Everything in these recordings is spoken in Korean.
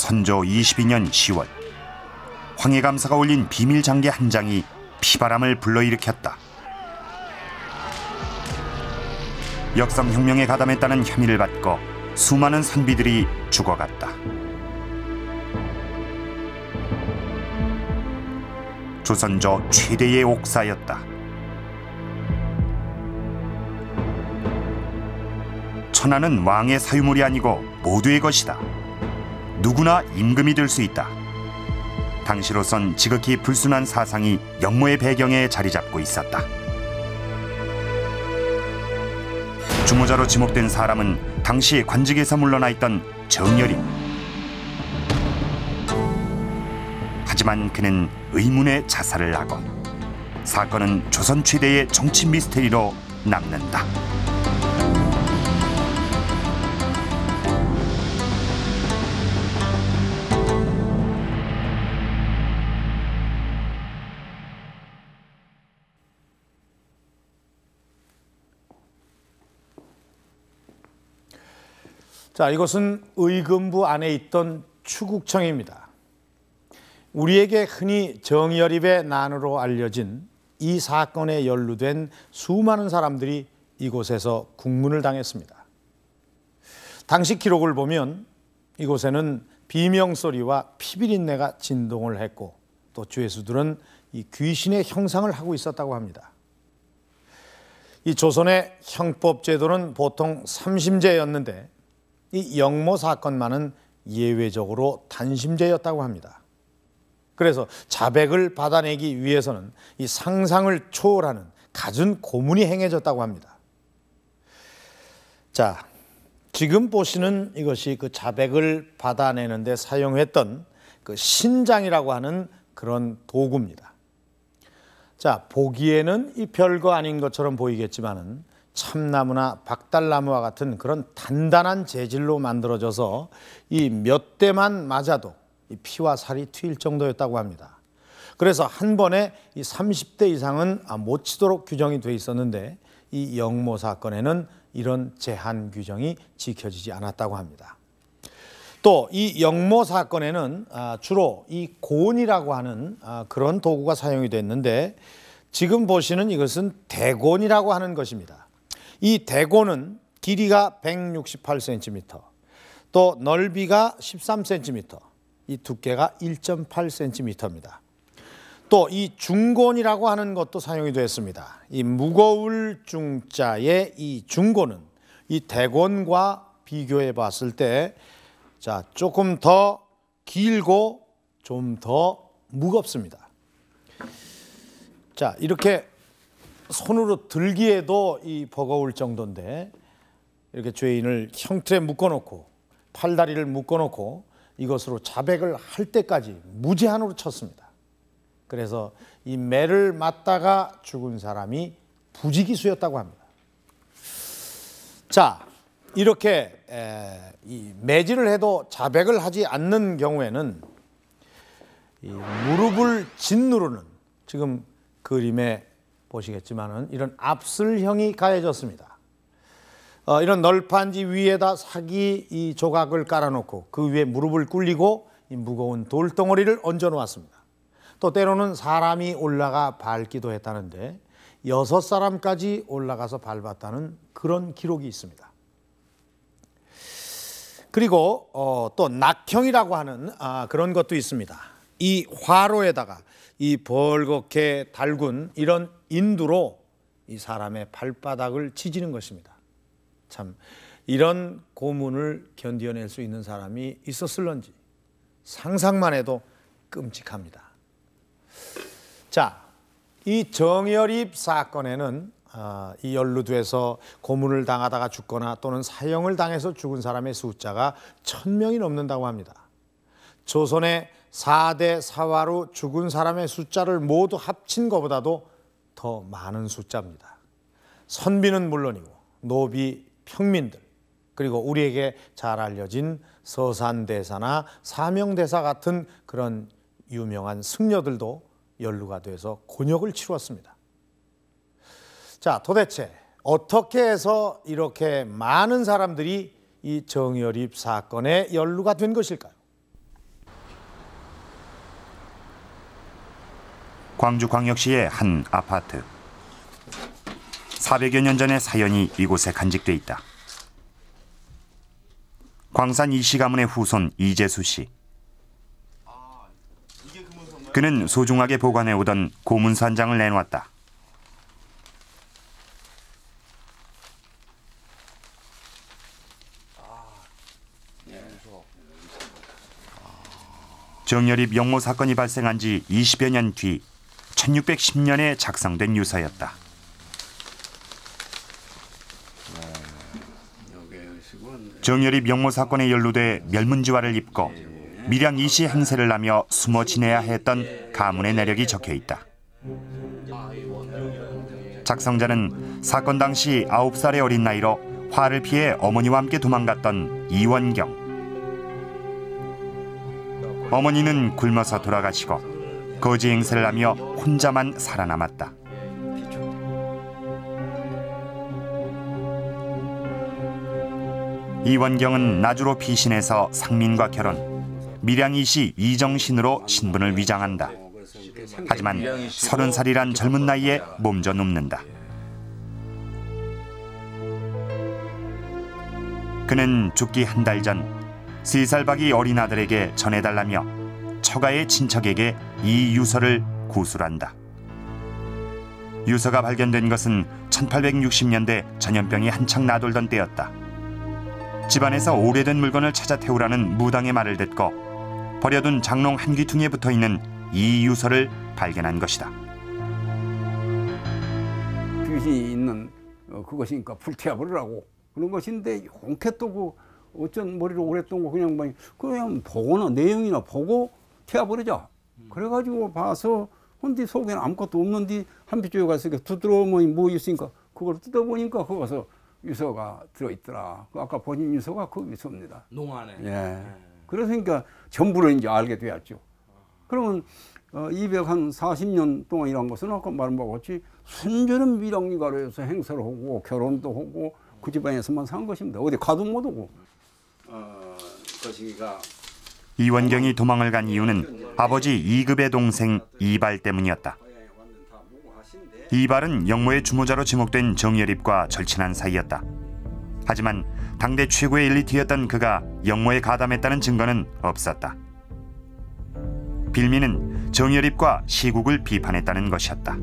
선조 22년 10월 황해감사가 올린 비밀장계 한 장이 피바람을 불러일으켰다. 역삼혁명에 가담했다는 혐의를 받고 수많은 선비들이 죽어갔다. 조선조 최대의 옥사였다. 천하는 왕의 사유물이 아니고 모두의 것이다. 누구나 임금이 될 수 있다. 당시로선 지극히 불순한 사상이 역모의 배경에 자리 잡고 있었다. 주모자로 지목된 사람은 당시 관직에서 물러나 있던 정열임. 하지만 그는 의문의 자살을 하고 사건은 조선 최대의 정치 미스테리로 남는다. 자, 이것은 의금부 안에 있던 추국청입니다. 우리에게 흔히 정열입의 난으로 알려진 이 사건에 연루된 수많은 사람들이 이곳에서 국문을 당했습니다. 당시 기록을 보면 이곳에는 비명소리와 피비린내가 진동을 했고 또 죄수들은 이 귀신의 형상을 하고 있었다고 합니다. 이 조선의 형법제도는 보통 3심제였는데 이 역모 사건만은 예외적으로 단심제였다고 합니다. 그래서 자백을 받아내기 위해서는 이 상상을 초월하는 갖은 고문이 행해졌다고 합니다. 자, 지금 보시는 이것이 그 자백을 받아내는 데 사용했던 그 신장이라고 하는 그런 도구입니다. 자, 보기에는 이 별거 아닌 것처럼 보이겠지만은 참나무나 박달나무와 같은 그런 단단한 재질로 만들어져서 이 몇 대만 맞아도 이 피와 살이 튑 정도였다고 합니다. 그래서 한 번에 이 30대 이상은 못 치도록 규정이 돼 있었는데 이 역모 사건에는 이런 제한 규정이 지켜지지 않았다고 합니다. 또 이 역모 사건에는 주로 이 곤이라고 하는 그런 도구가 사용이 됐는데 지금 보시는 이것은 대곤이라고 하는 것입니다. 이 대곤은 길이가 168cm, 또 넓이가 13cm, 이 두께가 1.8cm입니다. 또 이 중곤이라고 하는 것도 사용이 되었습니다. 이 무거울 중자의 이 중곤은 이 대곤과 비교해 봤을 때 자, 조금 더 길고 좀 더 무겁습니다. 자, 이렇게 손으로 들기에도 이 버거울 정도인데 이렇게 죄인을 형틀에 묶어놓고 팔다리를 묶어놓고 이것으로 자백을 할 때까지 무제한으로 쳤습니다. 그래서 이 매를 맞다가 죽은 사람이 부지기수였다고 합니다. 자, 이렇게 이 매질을 해도 자백을 하지 않는 경우에는 이 무릎을 짓누르는 지금 그림에 보시겠지만은 이런 압슬형이 가해졌습니다. 이런 널판지 위에다 사기 이 조각을 깔아놓고 그 위에 무릎을 꿇리고 이 무거운 돌덩어리를 얹어 놓았습니다. 또 때로는 사람이 올라가 밟기도 했다는데 6사람까지 올라가서 밟았다는 그런 기록이 있습니다. 그리고 또 낙형이라고 하는 그런 것도 있습니다. 이 화로에다가 이 벌겋게 달군 이런 인두로 이 사람의 발바닥을 치지는 것입니다. 참 이런 고문을 견뎌낼 수 있는 사람이 있었을런지 상상만 해도 끔찍합니다. 자, 이 정열입 사건에는 이 연루돼서 고문을 당하다가 죽거나 또는 사형을 당해서 죽은 사람의 숫자가 1000명이 넘는다고 합니다. 조선의 4대 사화로 죽은 사람의 숫자를 모두 합친 것보다도 더 많은 숫자입니다. 선비는 물론이고 노비, 평민들, 그리고 우리에게 잘 알려진 서산대사나 사명대사 같은 그런 유명한 승려들도 연루가 돼서 곤욕을 치루었습니다. 자, 도대체 어떻게 해서 이렇게 많은 사람들이 이 정열입 사건에 연루가 된 것일까요? 광주광역시의 한 아파트. 400여 년 전의 사연이 이곳에 간직돼 있다. 광산 이씨 가문의 후손 이재수 씨. 그는 소중하게 보관해오던 고문서 한 장을 내놓았다. 정열입 영모 사건이 발생한 지 20여 년 뒤 1610년에 작성된 유서였다. 정열입 영모 사건에 연루돼 멸문지화를 입고 밀양 이씨 행세를 하며 숨어 지내야 했던 가문의 내력이 적혀있다. 작성자는 사건 당시 9살의 어린 나이로 화를 피해 어머니와 함께 도망갔던 이원경. 어머니는 굶어서 돌아가시고 거지 행세를 하며 혼자만 살아남았다. 이원경은 나주로 피신해서 상민과 결혼, 밀양이씨 이정신으로 신분을 위장한다. 하지만 30살이란 젊은 나이에 몸져 눕는다. 그는 죽기 한 달 전 3살 박이 어린 아들에게 전해달라며 처가의 친척에게 이 유서를 구술한다. 유서가 발견된 것은 1860년대 전염병이 한창 나돌던 때였다. 집안에서 오래된 물건을 찾아 태우라는 무당의 말을 듣고 버려둔 장롱 한 귀퉁이에 붙어있는 이 유서를 발견한 것이다. 귀신이 있는 그것이니까 불태워버리라고 그런 것인데 홍캣도 어쩐 머리를 오랫동안 그냥 보거나 내용이나 보고 태워버리자. 그래가지고 봐서 근데 속에는 아무것도 없는데 한빛 쪽에 가서 두드러우면 뭐 있으니까 그걸 뜯어보니까 거기서 유서가 들어있더라. 아까 보신 유서가 그 유서입니다. 농안에. 예. 그러니까 전부를 이제 알게 되었죠. 그러면 240년 동안 일한 것은 아까 말한 바와 같이 순전한 밀양리가로에서 행사를 하고 결혼도 하고 그 집안에서만 산 것입니다. 어디 가도 못 오고. 거시기가 이원경이 도망을 간 이유는 아버지 이급의 동생 이발 때문이었다. 이발은 영모의 주모자로 지목된 정열입과 절친한 사이였다. 하지만 당대 최고의 엘리트였던 그가 영모에 가담했다는 증거는 없었다. 빌미는 정열입과 시국을 비판했다는 것이었다.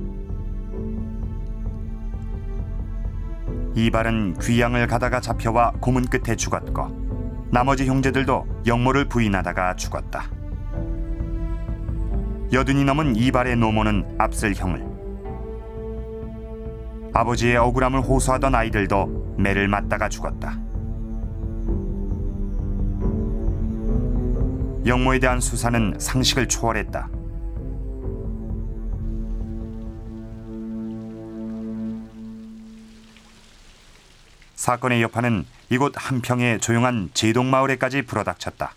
이발은 귀양을 가다가 잡혀와 고문 끝에 죽었고 나머지 형제들도 영모를 부인하다가 죽었다. 여든이 넘은 이발의 노모는 앞설 형을, 아버지의 억울함을 호소하던 아이들도 매를 맞다가 죽었다. 영모에 대한 수사는 상식을 초월했다. 사건의 여파는 이곳 한평의 조용한 제동마을에까지 불어닥쳤다.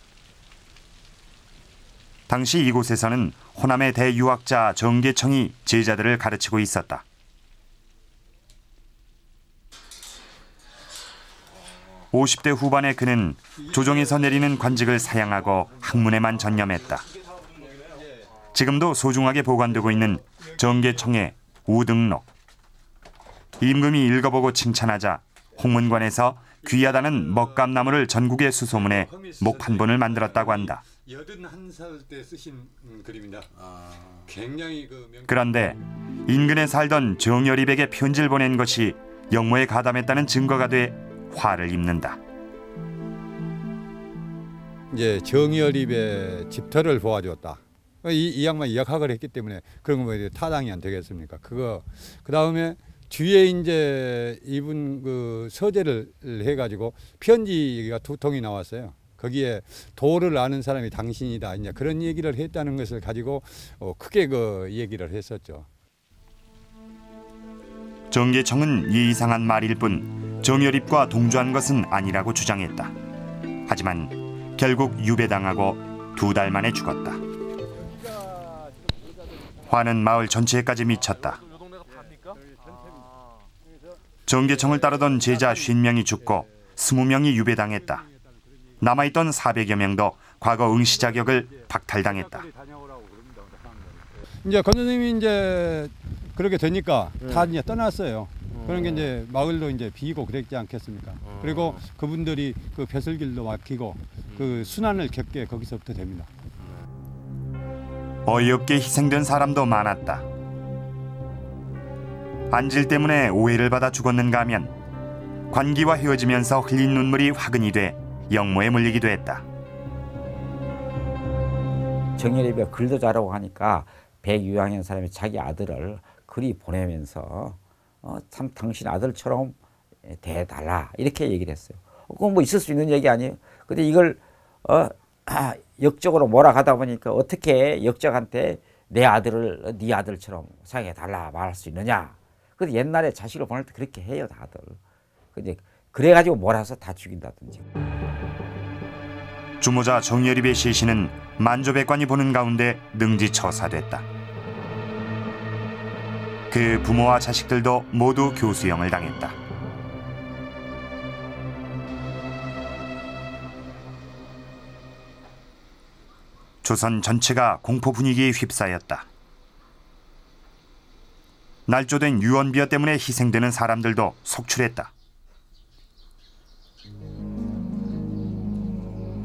당시 이곳에서는 호남의 대유학자 정계청이 제자들을 가르치고 있었다. (50대) 후반의 그는 조정에서 내리는 관직을 사양하고 학문에만 전념했다. 지금도 소중하게 보관되고 있는 정계청의 우등록. 임금이 읽어보고 칭찬하자 홍문관에서 귀하다는 먹감나무를 전국에 수소문해 목 한 본을 만들었다고 한다. 81살 때 쓰신 그림이다. 굉장히 그런데 인근에 살던 정열입에게 편지를 보낸 것이 영모에 가담했다는 증거가 돼 화를 입는다. 이제 정열입의 집터를 도와줬다. 이 양반이 역학을 했기 때문에 그런 거 뭐 타당이 안 되겠습니까? 그 다음에 뒤에 이제 이분 그 서재를 해가지고 편지가 2통이 나왔어요. 거기에 도를 아는 사람이 당신이다. 이제 그런 얘기를 했다는 것을 가지고 크게 그 얘기를 했었죠. 정계청은 이상한 말일 뿐 정열입과 동조한 것은 아니라고 주장했다. 하지만 결국 유배당하고 2달 만에 죽었다. 화는 마을 전체에까지 미쳤다. 정계청을 따르던 제자 50명이 죽고 20명이 유배당했다. 남아있던 400여 명도 과거 응시 자격을 박탈당했다. 이제 권선생님이 이제 그렇게 되니까 다 이제 떠났어요. 그런 게 이제 마을도 이제 비고 그랬지 않겠습니까? 그리고 그분들이 그 벼슬길도 막히고 그 순환을 겪게 거기서부터 됩니다. 어이없게 희생된 사람도 많았다. 안질 때문에 오해를 받아 죽었는가 하면 관기와 헤어지면서 흘린 눈물이 화근이 돼 영모에 물리기도 했다. 정열이가 글도 잘하고 하니까 백유양이라는 사람이 자기 아들을 글이 보내면서 참 당신 아들처럼 대해달라 이렇게 얘기를 했어요. 그건 뭐 있을 수 있는 얘기 아니에요. 근데 이걸 역적으로 몰아가다 보니까 어떻게 역적한테 내 아들을 네 아들처럼 생각해달라 말할 수 있느냐. 근데 옛날에 자식을 보낼 때 그렇게 해요 다들. 근데 그래가지고 몰아서 다 죽인다든지. 주모자 정여립의 시신은 만조백관이 보는 가운데 능지처사됐다. 그 부모와 자식들도 모두 교수형을 당했다. 조선 전체가 공포 분위기에 휩싸였다. 날조된 유언비어 때문에 희생되는 사람들도 속출했다.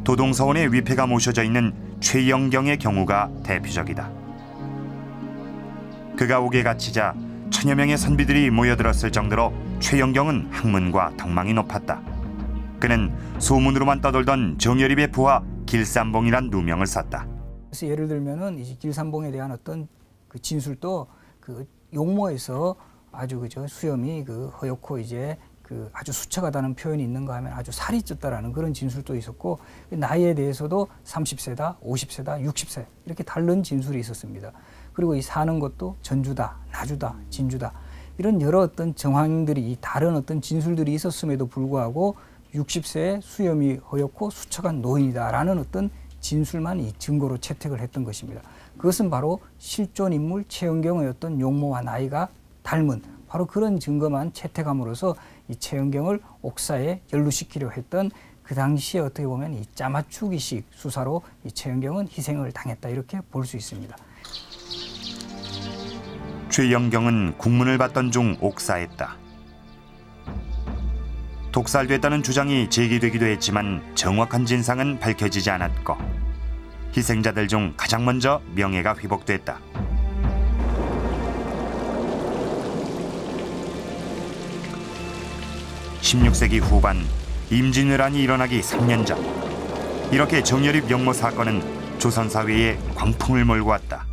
도동서원에 위패가 모셔져 있는 최영경의 경우가 대표적이다. 그가 옥에 갇히자 천여 명의 선비들이 모여들었을 정도로 최영경은 학문과 덕망이 높았다. 그는 소문으로만 떠돌던 정여립의 부하 길삼봉이란 누명을 썼다. 그래서 예를 들면은 이제 길삼봉에 대한 어떤 그 진술도 그 용모에서 아주 그저 수염이 그 허옇고 이제 그 아주 수척하다는 표현이 있는가 하면 아주 살이 쪘다라는 그런 진술도 있었고, 나이에 대해서도 30세다, 50세다, 60세 이렇게 다른 진술이 있었습니다. 그리고 이 사는 것도 전주다, 나주다, 진주다 이런 여러 어떤 정황들이 다른 어떤 진술들이 있었음에도 불구하고 60세에 수염이 허옇고 수척한 노인이다라는 어떤 진술만 이 증거로 채택을 했던 것입니다. 그것은 바로 실존 인물 최영경의 어떤 용모와 나이가 닮은 바로 그런 증거만 채택함으로써 이 최영경을 옥사에 연루시키려 했던 그 당시에 어떻게 보면 이 짜맞추기식 수사로 이 최영경은 희생을 당했다 이렇게 볼 수 있습니다. 최영경은 국문을 받던 중 옥사했다. 독살됐다는 주장이 제기되기도 했지만 정확한 진상은 밝혀지지 않았고 희생자들 중 가장 먼저 명예가 회복됐다. (16세기) 후반 임진왜란이 일어나기 3년 전, 이렇게 정여립 영모 사건은 조선 사회에 광풍을 몰고 왔다.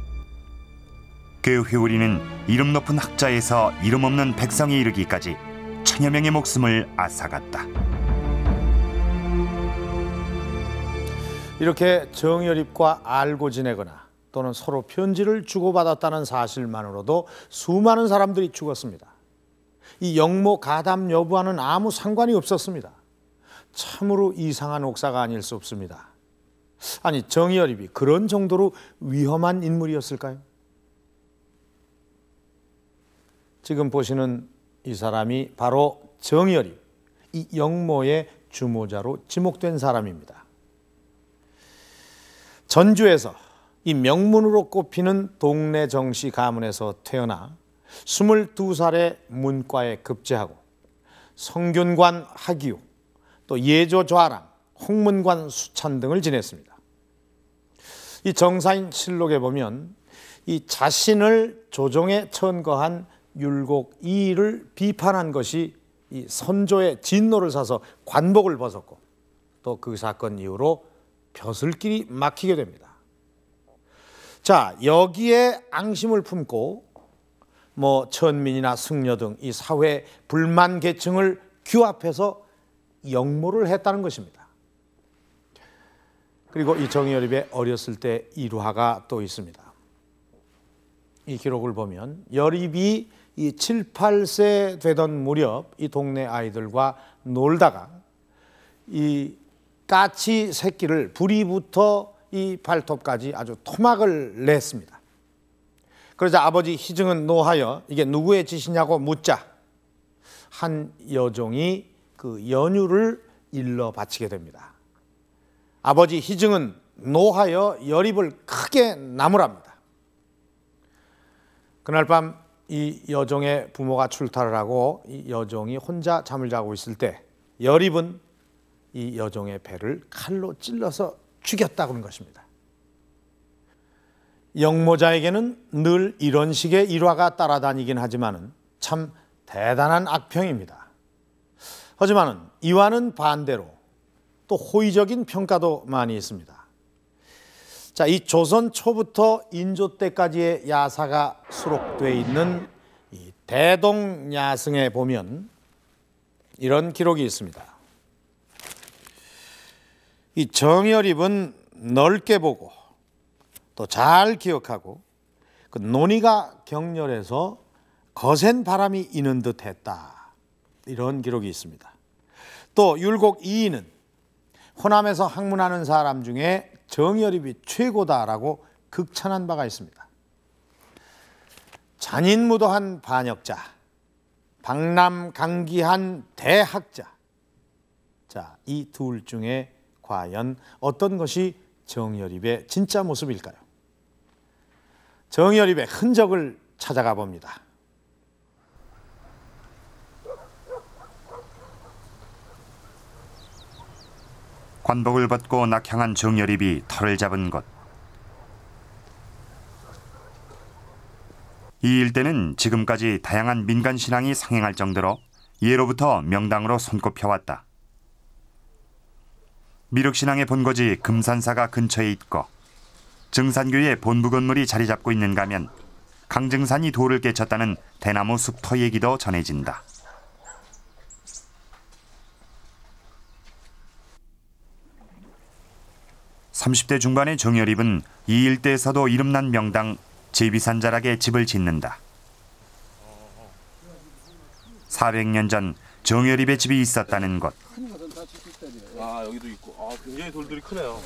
그 회오리는 이름 높은 학자에서 이름 없는 백성에 이르기까지 천여 명의 목숨을 앗아갔다. 이렇게 정여립과 알고 지내거나 또는 서로 편지를 주고받았다는 사실만으로도 수많은 사람들이 죽었습니다. 이 영모 가담 여부와는 아무 상관이 없었습니다. 참으로 이상한 옥사가 아닐 수 없습니다. 아니, 정여립이 그런 정도로 위험한 인물이었을까요? 지금 보시는 이 사람이 바로 정여립, 이 영모의 주모자로 지목된 사람입니다. 전주에서 이 명문으로 꼽히는 동래 정씨 가문에서 태어나 22살에 문과에 급제하고 성균관 학이후, 또 예조 좌랑, 홍문관 수찬 등을 지냈습니다. 이 정사인 실록에 보면 이 자신을 조정에 천거한 율곡 이의를 비판한 것이 이 선조의 진노를 사서 관복을 벗었고, 또 그 사건 이후로 벼슬길이 막히게 됩니다. 자, 여기에 앙심을 품고 천민이나 승려 등 이 사회 불만 계층을 규합해서 영모를 했다는 것입니다. 그리고 이 정여립의 어렸을 때 일화가 또 있습니다. 이 기록을 보면 여립이 이 7, 8세 되던 무렵 이 동네 아이들과 놀다가 이 까치 새끼를 부리부터 이 발톱까지 아주 토막을 냈습니다. 그러자 아버지 희증은 노하여 이게 누구의 짓이냐고 묻자 한 여종이 그 연유를 일러 바치게 됩니다. 아버지 희증은 노하여 여립을 크게 나무랍니다. 그날 밤 이 여종의 부모가 출타를 하고 이 여종이 혼자 잠을 자고 있을 때 여립은 이 여종의 배를 칼로 찔러서 죽였다고 하는 것입니다. 영모자에게는 늘 이런 식의 일화가 따라다니긴 하지만은 참 대단한 악평입니다. 하지만은 이와는 반대로 또 호의적인 평가도 많이 있습니다. 자, 이 조선 초부터 인조 때까지의 야사가 수록되어 있는 이 대동야승에 보면 이런 기록이 있습니다. 이 정여립은 넓게 보고 또 잘 기억하고 그 논의가 격렬해서 거센 바람이 이는 듯했다. 이런 기록이 있습니다. 또 율곡 이인은 호남에서 학문하는 사람 중에 정여립이 최고다라고 극찬한 바가 있습니다. 잔인무도한 반역자, 박람강기한 대학자. 자, 이 둘 중에 과연 어떤 것이 정여립의 진짜 모습일까요? 정여립의 흔적을 찾아가 봅니다. 관복을 벗고 낙향한 정여립이 털을 잡은 곳. 이 일대는 지금까지 다양한 민간 신앙이 상행할 정도로 예로부터 명당으로 손꼽혀왔다. 미륵신앙의 본거지 금산사가 근처에 있고 증산교의 본부 건물이 자리 잡고 있는가 하면 강증산이 돌을 깨쳤다는 대나무 숲터 얘기도 전해진다. (30대) 중반의 정여립은 이 일대에서도 이름난 명당 제비산자락에 집을 짓는다. 400년 전 정여립의 집이 있었다는 곳. 여기도 있고. 굉장히 돌들이 크네요.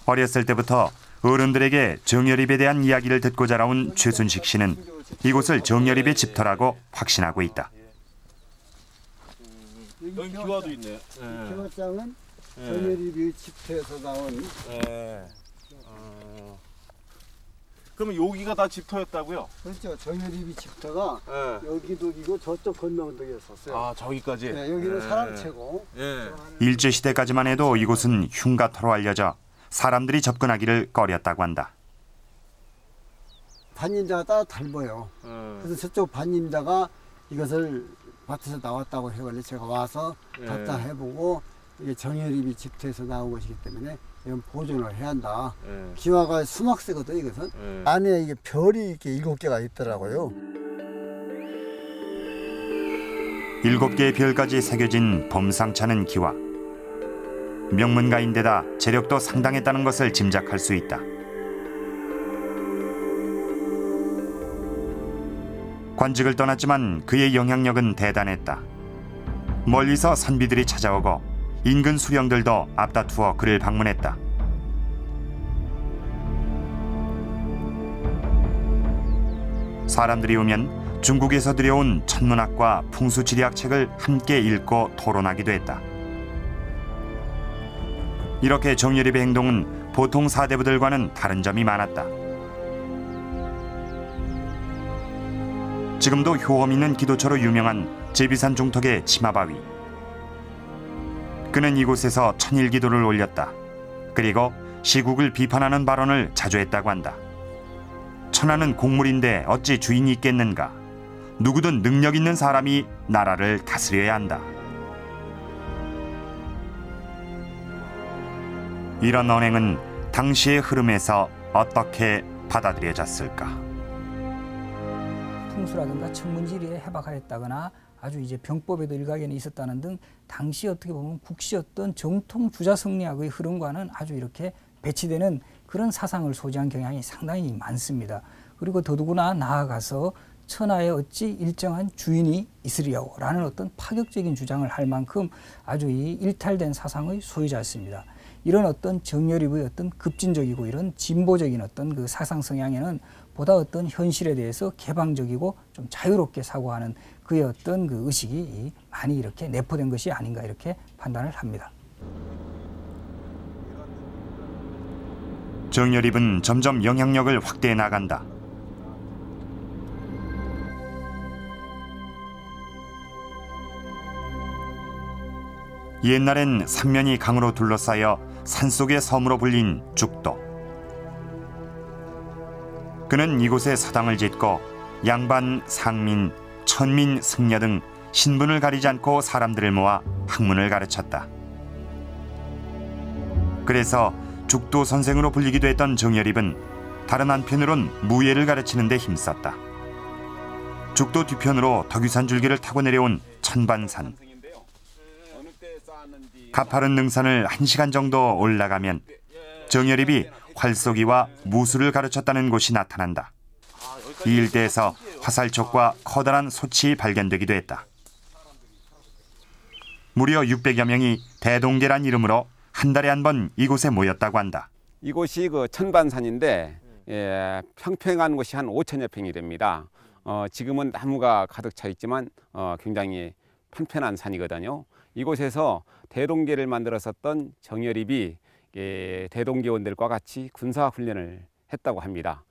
어렸을 때부터 어른들에게 정여립에 대한 이야기를 듣고 자라온 최순식 씨는 이곳을 정여립의 집터라고 확신하고 있다. 여기 기와도 있네. 기와장은 정여립이 집터에서 나온. 그러면 여기가 다 집터였다고요? 그렇죠. 정여립이 집터가 여기도 저쪽 건너온동이었었어요. 저기까지? 네, 여기는 사람채고. 일제시대까지만 해도 이곳은 흉가터로 알려져 사람들이 접근하기를 꺼렸다고 한다. 반임자가 따로 닮아요. 그래서 저쪽 반임자가 이것을 밭에서 나왔다고 해가지고 제가 와서 답사해보고 이게 정여립이 집터에서 나온 것이기 때문에 이건 보존을 해야 한다. 기와가 수막새거든 이것은. 안에 이게 별이 이렇게 7개가 있더라고요. 7개의 별까지 새겨진 범상찮은 기와. 명문가인데다 재력도 상당했다는 것을 짐작할 수 있다. 관직을 떠났지만 그의 영향력은 대단했다. 멀리서 선비들이 찾아오고 인근 수령들도 앞다투어 그를 방문했다. 사람들이 오면 중국에서 들여온 천문학과 풍수지리학 책을 함께 읽고 토론하기도 했다. 이렇게 정여립의 행동은 보통 사대부들과는 다른 점이 많았다. 지금도 효험 있는 기도처로 유명한 제비산 중턱의 치마바위. 그는 이곳에서 천일기도를 올렸다. 그리고 시국을 비판하는 발언을 자주 했다고 한다. 천하는 곡물인데 어찌 주인이 있겠는가. 누구든 능력 있는 사람이 나라를 다스려야 한다. 이런 언행은 당시의 흐름에서 어떻게 받아들여졌을까? 풍수라든가 천문지리에 해박하였다거나 아주 이제 병법에도 일각에는 있었다는 등 당시 어떻게 보면 국시였던 정통 주자성리학의 흐름과는 아주 이렇게 배치되는 그런 사상을 소지한 경향이 상당히 많습니다. 그리고 더더구나 나아가서 천하에 어찌 일정한 주인이 있으리요 라는 어떤 파격적인 주장을 할 만큼 아주 이 일탈된 사상의 소유자였습니다. 이런 어떤 정여립의 어떤 급진적이고 이런 진보적인 어떤 그 사상 성향에는 보다 어떤 현실에 대해서 개방적이고 좀 자유롭게 사고하는 그의 어떤 그 의식이 많이 이렇게 내포된 것이 아닌가 이렇게 판단을 합니다. 정여립은 점점 영향력을 확대해 나간다. 옛날엔 삼면이 강으로 둘러싸여 산속의 섬으로 불린 죽도. 그는 이곳에 사당을 짓고 양반, 상민, 천민, 승려 등 신분을 가리지 않고 사람들을 모아 학문을 가르쳤다. 그래서 죽도 선생으로 불리기도 했던 정열입은 다른 한편으론 무예를 가르치는 데 힘썼다. 죽도 뒤편으로 덕유산 줄기를 타고 내려온 천반산. 가파른 능선을 1시간 정도 올라가면 정열입이 활쏘기와 무술을 가르쳤다는 곳이 나타난다. 이 일대에서 화살촉과 커다란 솥이 발견되기도 했다. 무려 600여 명이 대동계란 이름으로 한 달에 한 번 이곳에 모였다고 한다. 이곳이 그 천반산인데 평평한 곳이 한 5천여 평이 됩니다. 지금은 나무가 가득 차 있지만 굉장히 편편한 산이거든요. 이곳에서 대동계를 만들었었던 정열입이 대동계원들과 같이 군사훈련을 했다고 합니다.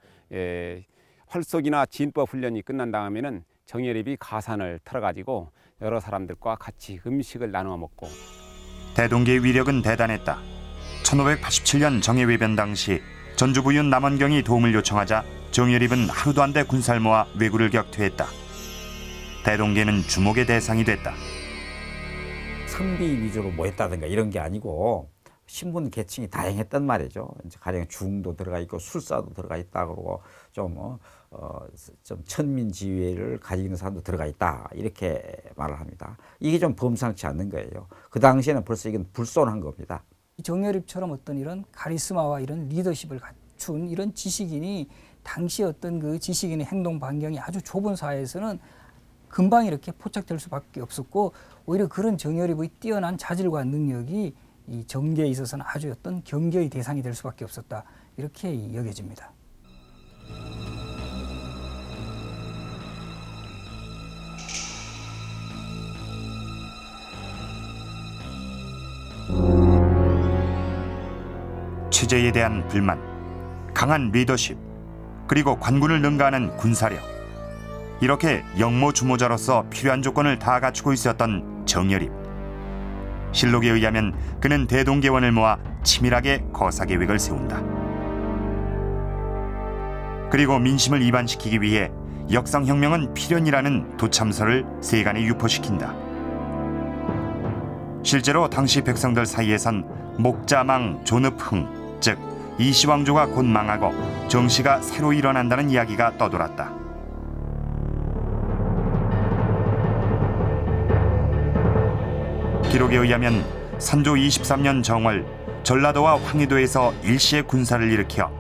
활쏘기나 진법 훈련이 끝난 다음에는 정열입이 가산을 털어가지고 여러 사람들과 같이 음식을 나누어 먹고. 대동계의 위력은 대단했다. 1587년 정예외변 당시 전주부윤 남원경이 도움을 요청하자 정열입은 하루도 안 돼 군사를 모아 왜구를 격퇴했다. 대동계는 주목의 대상이 됐다. 선비 위주로 모였다든가 이런 게 아니고 신분 계층이 다양했단 말이죠. 이제 가령 중도 들어가 있고 술사도 들어가 있다 그러고 좀 천민지위를 가지고 있는 사람도 들어가 있다 이렇게 말을 합니다. 이게 좀 범상치 않는 거예요. 그 당시에는 벌써 이건 불손한 겁니다. 정열입처럼 어떤 이런 카리스마와 이런 리더십을 갖춘 이런 지식인이 당시 어떤 그 지식인의 행동 반경이 아주 좁은 사회에서는 금방 이렇게 포착될 수밖에 없었고 오히려 그런 정열입의 뛰어난 자질과 능력이 이 정계에 있어서는 아주 어떤 경계의 대상이 될 수밖에 없었다 이렇게 여겨집니다. 취재에 대한 불만, 강한 리더십, 그리고 관군을 능가하는 군사력. 이렇게 영모 주모자로서 필요한 조건을 다 갖추고 있었던 정열입. 실록에 의하면 그는 대동계원을 모아 치밀하게 거사 계획을 세운다. 그리고 민심을 이반시키기 위해 역상혁명은 필연이라는 도참설을 세간에 유포시킨다. 실제로 당시 백성들 사이에선 목자망 존읍흥, 즉 이시왕조가 곧 망하고 정시가 새로 일어난다는 이야기가 떠돌았다. 기록에 의하면 선조 23년 정월 전라도와 황해도에서 일시에 군사를 일으켜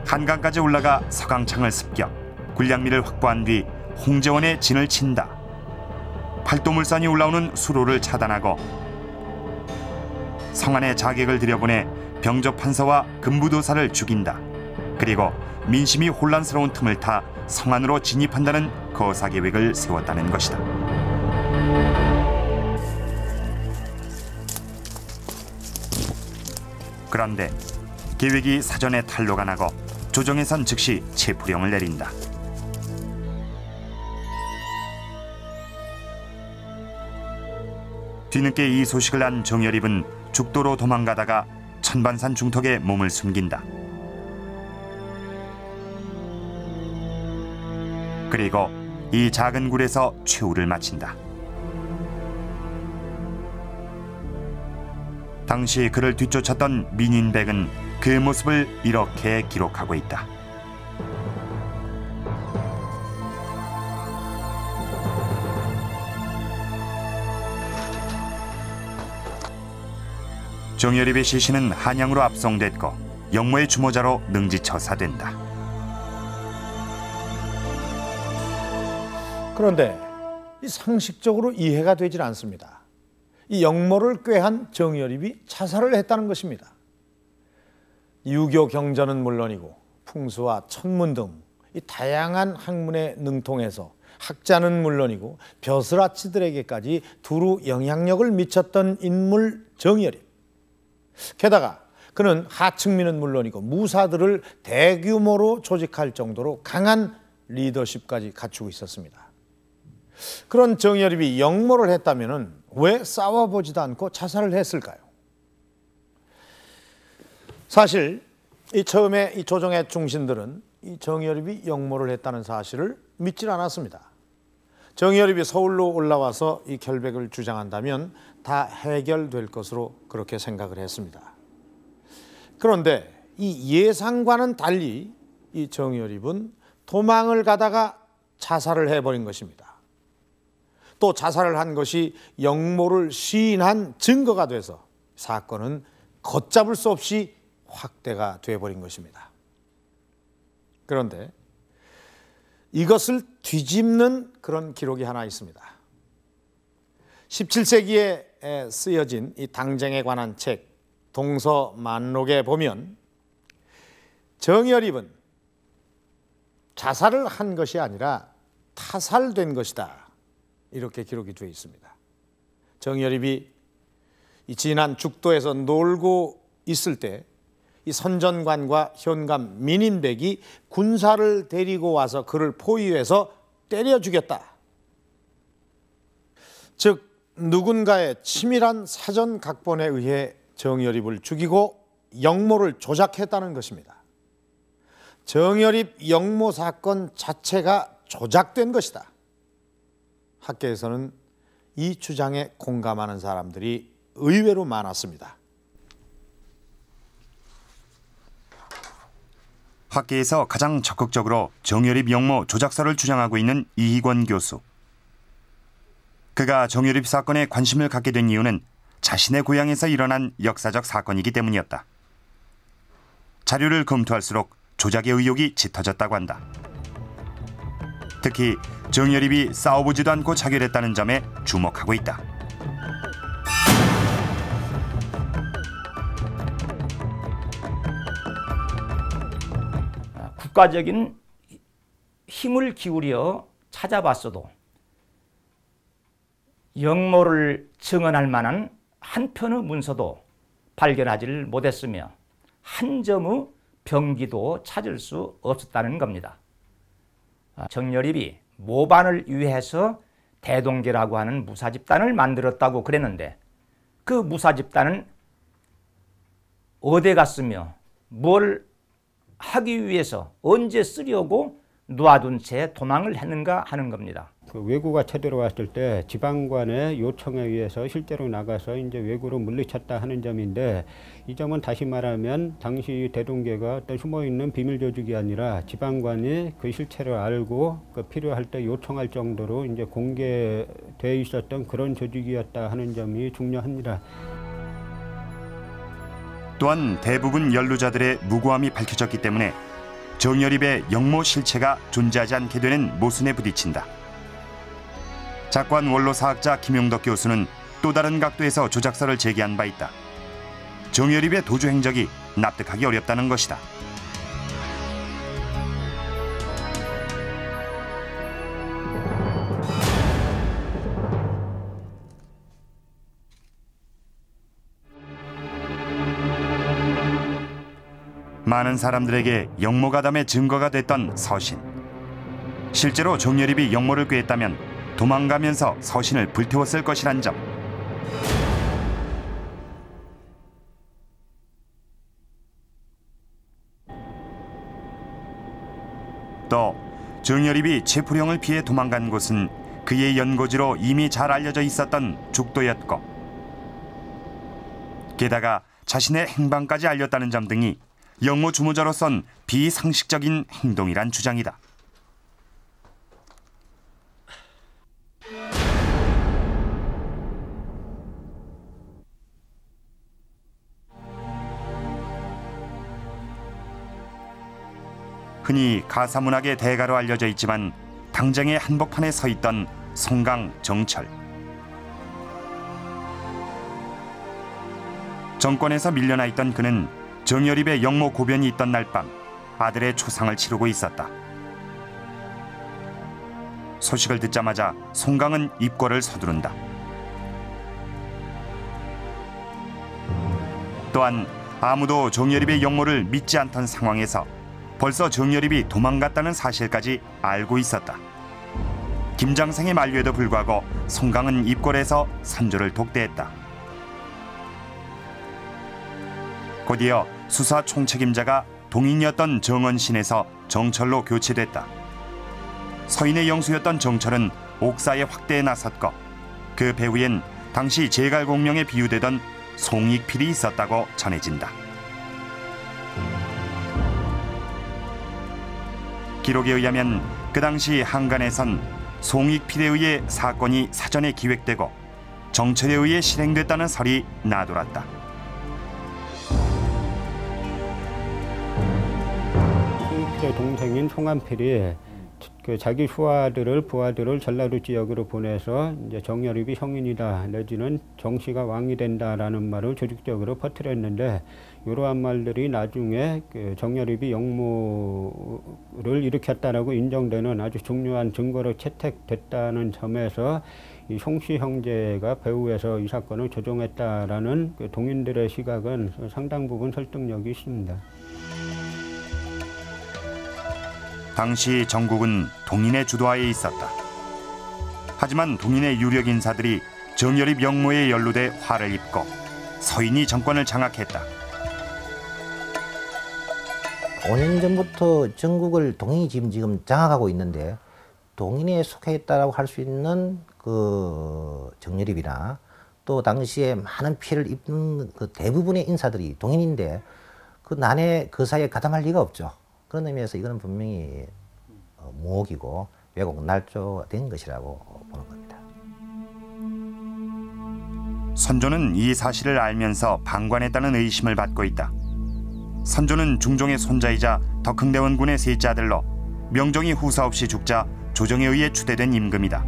한강까지 올라가 서강창을 습격, 군량미를 확보한 뒤 홍제원의 진을 친다. 팔도물산이 올라오는 수로를 차단하고 성안에 자객을 들여보내 병조 판서와 금부도사를 죽인다. 그리고 민심이 혼란스러운 틈을 타 성안으로 진입한다는 거사 계획을 세웠다는 것이다. 그런데 계획이 사전에 탄로가 나고 조정에선 즉시 체포령을 내린다. 뒤늦게 이 소식을 안 정열입은 죽도로 도망가다가 천반산 중턱에 몸을 숨긴다. 그리고 이 작은 굴에서 최후를 마친다. 당시 그를 뒤쫓았던 민인백은 그 모습을 이렇게 기록하고 있다. 정열입의 시신은 한양으로 압송됐고 영모의 주모자로 능지처사된다. 그런데 이 상식적으로 이해가 되질 않습니다. 이 영모를 꾀한 정열입이 자살을 했다는 것입니다. 유교 경전은 물론이고 풍수와 천문 등 이 다양한 학문에 능통해서 학자는 물론이고 벼슬아치들에게까지 두루 영향력을 미쳤던 인물 정열입. 게다가 그는 하층민은 물론이고 무사들을 대규모로 조직할 정도로 강한 리더십까지 갖추고 있었습니다. 그런 정열입이 영모를 했다면 왜 싸워보지도 않고 자살을 했을까요? 사실 이 처음에 이 조정의 중신들은 이 정여립이 역모를 했다는 사실을 믿질 않았습니다. 정여립이 서울로 올라와서 이 결백을 주장한다면 다 해결될 것으로 그렇게 생각을 했습니다. 그런데 이 예상과는 달리 이 정여립은 도망을 가다가 자살을 해버린 것입니다. 또 자살을 한 것이 역모를 시인한 증거가 돼서 사건은 걷잡을 수 없이 확대가 돼버린 것입니다. 그런데 이것을 뒤집는 그런 기록이 하나 있습니다. 17세기에 쓰여진 이 당쟁에 관한 책 동서만록에 보면 정여립은 자살을 한 것이 아니라 타살된 것이다, 이렇게 기록이 되어 있습니다. 정여립이 이 진안 죽도에서 놀고 있을 때 이 선전관과 현감 민인백이 군사를 데리고 와서 그를 포위해서 때려 죽였다. 즉 누군가의 치밀한 사전 각본에 의해 정여립을 죽이고 역모를 조작했다는 것입니다. 정여립 역모 사건 자체가 조작된 것이다. 학계에서는 이 주장에 공감하는 사람들이 의외로 많았습니다. 학계에서 가장 적극적으로 정여립 역모 조작설을 주장하고 있는 이희권 교수. 그가 정여립 사건에 관심을 갖게 된 이유는 자신의 고향에서 일어난 역사적 사건이기 때문이었다. 자료를 검토할수록 조작의 의혹이 짙어졌다고 한다. 특히 정여립이 싸워보지도 않고 자결했다는 점에 주목하고 있다. 국가적인 힘을 기울여 찾아봤어도 역모를 증언할 만한 한 편의 문서도 발견하지를 못했으며 한 점의 병기도 찾을 수 없었다는 겁니다. 정여립이 모반을 위해서 대동계라고 하는 무사집단을 만들었다고 그랬는데 그 무사집단은 어디 갔으며 뭘 하기 위해서 언제 쓰려고 놓아둔 채 도망을 했는가 하는 겁니다. 그 왜구가 쳐들어왔을 때 지방관의 요청에 의해서 실제로 나가서 이제 왜구로 물리쳤다 하는 점인데, 이 점은 다시 말하면 당시 대동계가 어떤 숨어있는 비밀 조직이 아니라 지방관이 그 실체를 알고 그 필요할 때 요청할 정도로 이제 공개되어 있었던 그런 조직이었다 하는 점이 중요합니다. 또한 대부분 연루자들의 무고함이 밝혀졌기 때문에 정여립의 역모 실체가 존재하지 않게 되는 모순에 부딪힌다. 작관 원로사학자 김용덕 교수는 또 다른 각도에서 조작설을 제기한 바 있다. 정여립의 도주 행적이 납득하기 어렵다는 것이다. 많은 사람들에게 역모가담의 증거가 됐던 서신. 실제로 정여립이 역모를 꾀했다면 도망가면서 서신을 불태웠을 것이란 점. 또 정여립이 체포령을 피해 도망간 곳은 그의 연고지로 이미 잘 알려져 있었던 죽도였고, 게다가 자신의 행방까지 알렸다는 점 등이 역모 주모자로선 비상식적인 행동이란 주장이다. 흔히 가사문학의 대가로 알려져 있지만 당장의 한복판에 서 있던 송강 정철. 정권에서 밀려나 있던 그는 정여립의 역모 고변이 있던 날 밤 아들의 초상을 치르고 있었다. 소식을 듣자마자 송강은 입궐을 서두른다. 또한 아무도 정여립의 역모를 믿지 않던 상황에서 벌써 정여립이 도망갔다는 사실까지 알고 있었다. 김장생의 만류에도 불구하고 송강은 입궐에서 선조를 독대했다. 곧이어 수사 총책임자가 동인이었던 정언신에서 정철로 교체됐다. 서인의 영수였던 정철은 옥사의 확대에 나섰고 그 배후엔 당시 제갈공명에 비유되던 송익필이 있었다고 전해진다. 기록에 의하면 그 당시 한간에선 송익필에 의해 사건이 사전에 기획되고 정철에 의해 실행됐다는 설이 나돌았다. 송익필의 동생인 송한필이 자기 부하들을 전라도 지역으로 보내서 이제 정여립이 성인이다 내지는 정씨가 왕이 된다라는 말을 조직적으로 퍼뜨렸는데 이러한 말들이 나중에 정여립이 영모를 일으켰다라고 인정되는 아주 중요한 증거로 채택됐다는 점에서 이 송씨 형제가 배후에서 이 사건을 조종했다라는 동인들의 시각은 상당 부분 설득력이 있습니다. 당시 전국은 동인의 주도하에 있었다. 하지만 동인의 유력 인사들이 정여립 영모에 연루돼 화를 입고 서인이 정권을 장악했다. 5년 전부터 전국을 동인이 지금 장악하고 있는데 동인에 속해 있다고 할 수 있는 그 정여립이나 또 당시에 많은 피해를 입는 그 대부분의 인사들이 동인인데 그 난에 그 사이에 가담할 리가 없죠. 그런 의미에서 이거는 분명히 무혹이고 왜곡 날조된 것이라고 보는 겁니다. 선조는 이 사실을 알면서 방관했다는 의심을 받고 있다. 선조는 중종의 손자이자 덕흥대원군의 셋째 아들로 명종이 후사 없이 죽자 조정에 의해 추대된 임금이다.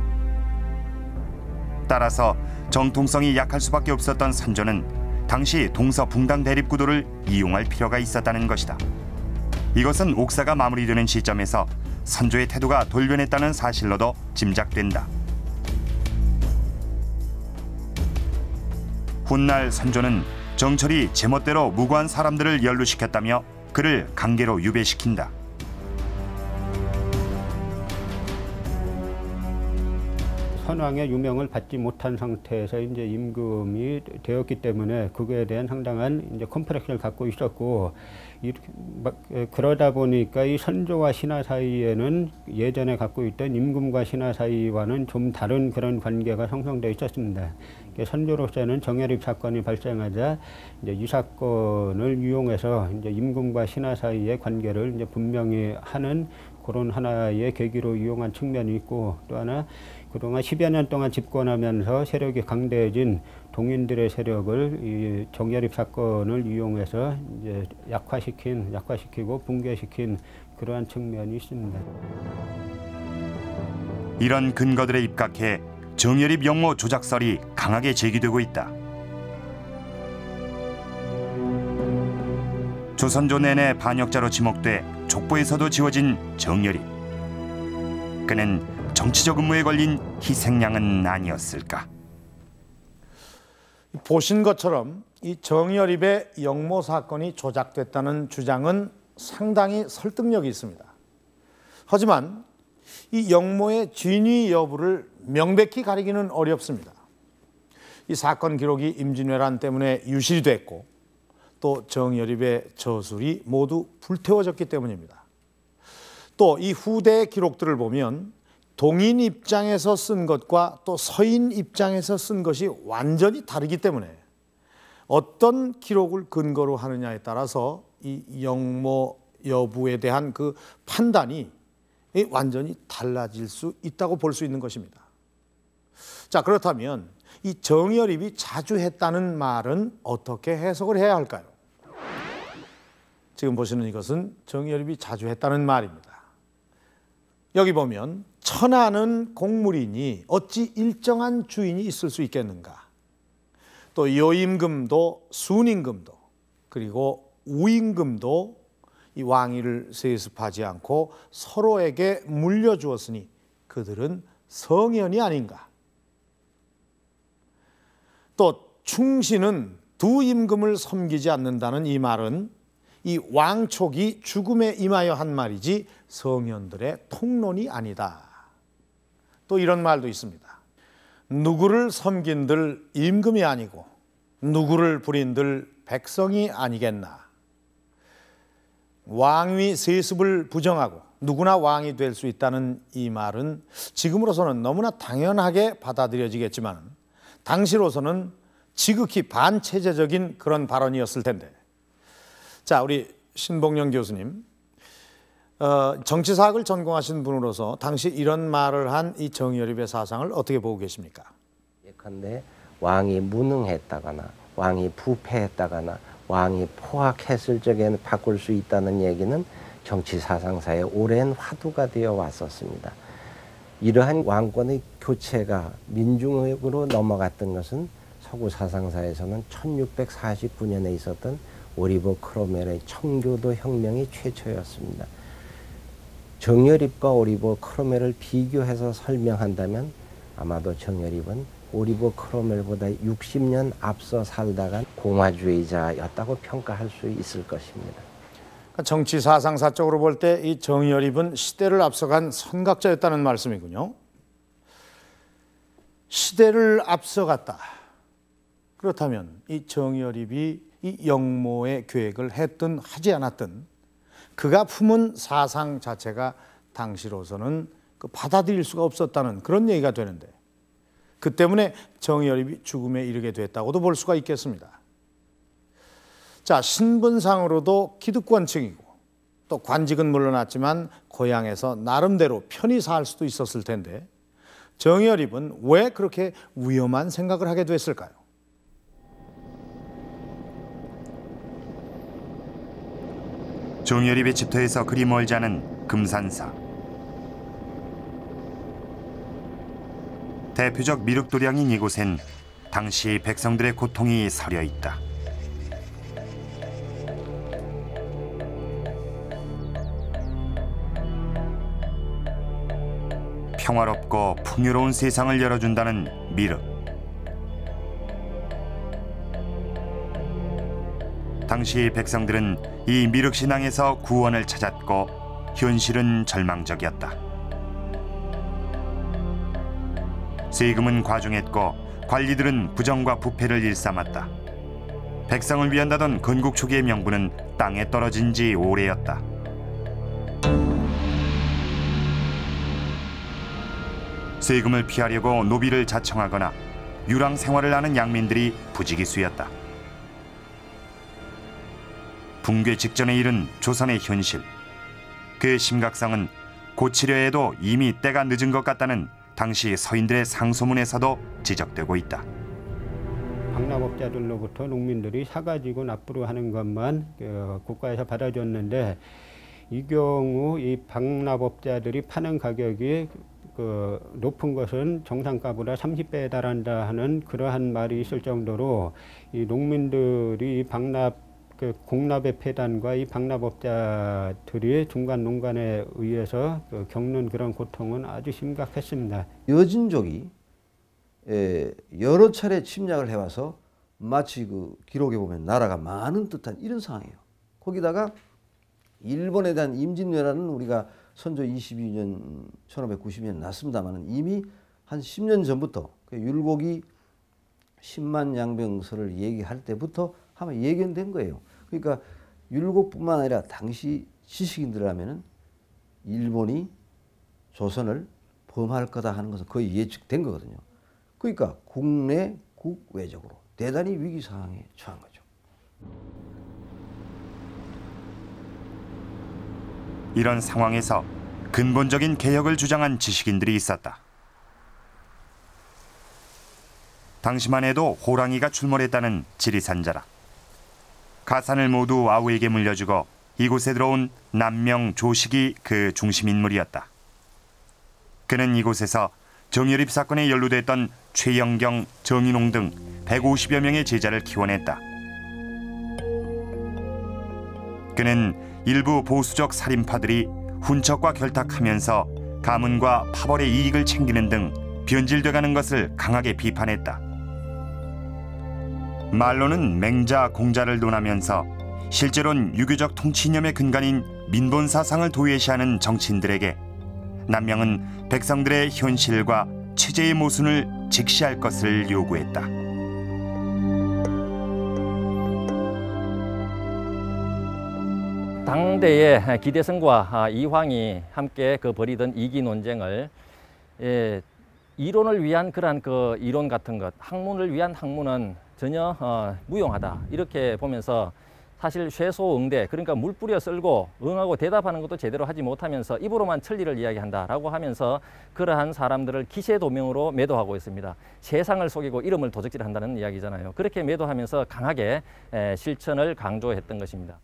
따라서 정통성이 약할 수밖에 없었던 선조는 당시 동서붕당 대립구도를 이용할 필요가 있었다는 것이다. 이것은 옥사가 마무리되는 시점에서 선조의 태도가 돌변했다는 사실로도 짐작된다. 훗날 선조는 정철이 제멋대로 무고한 사람들을 연루시켰다며 그를 강제로 유배시킨다. 선왕의 유명을 받지 못한 상태에서 이제 임금이 되었기 때문에 그거에 대한 상당한 이제 컴플렉스를 갖고 있었고 그러다 보니까 이 선조와 신하 사이에는 예전에 갖고 있던 임금과 신하 사이와는 좀 다른 그런 관계가 형성되어 있었습니다. 선조로서는 정여립 사건이 발생하자 이제 이 사건을 이용해서 이제 임금과 신하 사이의 관계를 이제 분명히 하는 그런 하나의 계기로 이용한 측면이 있고 또 하나 그동안 10여 년 동안 집권하면서 세력이 강대해진 동인들의 세력을 이 정여립 사건을 이용해서 이제 약화시키고 붕괴시킨 그러한 측면이 있습니다. 이런 근거들에 입각해 정여립 영모 조작설이 강하게 제기되고 있다. 조선조 내내 반역자로 지목돼 족보에서도 지워진 정여립. 그는 정치적 음모에 걸린 희생양은 아니었을까? 보신 것처럼 이 정여립의 영모 사건이 조작됐다는 주장은 상당히 설득력이 있습니다. 하지만 이 영모의 진위 여부를 명백히 가리기는 어렵습니다. 이 사건 기록이 임진왜란 때문에 유실이 됐고 또 정여립의 저술이 모두 불태워졌기 때문입니다. 또 이 후대의 기록들을 보면 동인 입장에서 쓴 것과 또 서인 입장에서 쓴 것이 완전히 다르기 때문에 어떤 기록을 근거로 하느냐에 따라서 이 영모 여부에 대한 그 판단이 완전히 달라질 수 있다고 볼 수 있는 것입니다. 자, 그렇다면 이 정여립이 자주 했다는 말은 어떻게 해석을 해야 할까요? 지금 보시는 이것은 정여립이 자주 했다는 말입니다. 여기 보면 천하는 공물이니 어찌 일정한 주인이 있을 수 있겠는가? 또 여임금도 순임금도 그리고 우임금도 이 왕위를 세습하지 않고 서로에게 물려주었으니 그들은 성현이 아닌가? 또 충신은 두 임금을 섬기지 않는다는 이 말은 이 왕촉이 죽음에 임하여 한 말이지 성현들의 통론이 아니다. 또 이런 말도 있습니다. 누구를 섬긴들 임금이 아니고 누구를 부린들 백성이 아니겠나. 왕위 세습을 부정하고 누구나 왕이 될 수 있다는 이 말은 지금으로서는 너무나 당연하게 받아들여지겠지만 당시로서는 지극히 반체제적인 그런 발언이었을 텐데. 자, 우리 신봉영 교수님, 정치사학을 전공하신 분으로서 당시 이런 말을 한 이 정여립의 사상을 어떻게 보고 계십니까? 예컨대 왕이 무능했다거나 왕이 부패했다거나 왕이 포악했을 적에는 바꿀 수 있다는 얘기는 정치사상사의 오랜 화두가 되어 왔었습니다. 이러한 왕권의 교체가 민중으로 넘어갔던 것은 서구 사상사에서는 1649년에 있었던 오리버 크로멜의 청교도 혁명이 최초였습니다. 정여립과 오리버 크로멜을 비교해서 설명한다면 아마도 정여립은 오리버 크로멜보다 60년 앞서 살다간 공화주의자였다고 평가할 수 있을 것입니다. 정치 사상사적으로 볼 때 이 정여립은 시대를 앞서간 선각자였다는 말씀이군요. 시대를 앞서갔다. 그렇다면 이 정여립이 이 영모의 계획을 했든 하지 않았든 그가 품은 사상 자체가 당시로서는 받아들일 수가 없었다는 그런 얘기가 되는데, 그 때문에 정여립이 죽음에 이르게 됐다고도 볼 수가 있겠습니다. 자, 신분상으로도 기득권층이고 또 관직은 물러났지만 고향에서 나름대로 편히 살 수도 있었을 텐데 정여립은 왜 그렇게 위험한 생각을 하게 됐을까요? 정여립의 집터에서 그리 멀지 않은 금산사. 대표적 미륵도량인 이곳엔 당시 백성들의 고통이 서려 있다. 평화롭고 풍요로운 세상을 열어준다는 미륵. 당시 백성들은 이 미륵 신앙에서 구원을 찾았고 현실은 절망적이었다. 세금은 과중했고 관리들은 부정과 부패를 일삼았다. 백성을 위한다던 건국 초기의 명분은 땅에 떨어진 지 오래였다. 세금을 피하려고 노비를 자청하거나 유랑 생활을 하는 양민들이 부지기수였다. 붕괴 직전에 이른 조선의 현실. 그 심각성은 고치려 해도 이미 때가 늦은 것 같다는 당시 서인들의 상소문에서도 지적되고 있다. 방납업자들로부터 농민들이 사가지고 납부를 하는 것만 국가에서 받아줬는데, 이 경우 이 방납업자들이 파는 가격이 높은 것은 정상가보다 30배에 달한다 하는 그러한 말이 있을 정도로 이 농민들이 공납의 폐단과 이 방납업자들이 중간 농간에 의해서 겪는 그런 고통은 아주 심각했습니다. 여진족이 여러 차례 침략을 해와서 마치 그 기록에 보면 나라가 많은 듯한 이런 상황이에요. 거기다가 일본에 대한 임진왜란은 우리가 선조 22년 1590년 났습니다만 이미 한 10년 전부터 율곡이 10만 양병설을 얘기할 때부터 아마 예견된 거예요. 그러니까 율곡뿐만 아니라 당시 지식인들이라면 일본이 조선을 범할 거다 하는 것은 거의 예측된 거거든요. 그러니까 국내 국외적으로 대단히 위기 상황에 처한 거죠. 이런 상황에서 근본적인 개혁을 주장한 지식인들이 있었다. 당시만 해도 호랑이가 출몰했다는 지리산자라. 가산을 모두 아우에게 물려주고 이곳에 들어온 남명 조식이 그 중심 인물이었다. 그는 이곳에서 정여립 사건에 연루됐던 최영경, 정인홍 등 150여 명의 제자를 키워냈다. 그는 일부 보수적 살인파들이 훈척과 결탁하면서 가문과 파벌의 이익을 챙기는 등 변질돼가는 것을 강하게 비판했다. 말로는 맹자, 공자를 논하면서 실제로는 유교적 통치 이념의 근간인 민본 사상을 도외시하는 정치인들에게 남명은 백성들의 현실과 체제의 모순을 직시할 것을 요구했다. 당대의 기대성과 이황이 함께 벌이던 이기 논쟁을 이론을 위한 그러한 이론 같은 것, 학문을 위한 학문은 전혀 무용하다 이렇게 보면서 사실 쇠소응대, 그러니까 물 뿌려 썰고 응하고 대답하는 것도 제대로 하지 못하면서 입으로만 천리를 이야기한다라고 하면서 그러한 사람들을 기세도명으로 매도하고 있습니다. 세상을 속이고 이름을 도적질한다는 이야기잖아요. 그렇게 매도하면서 강하게 실천을 강조했던 것입니다.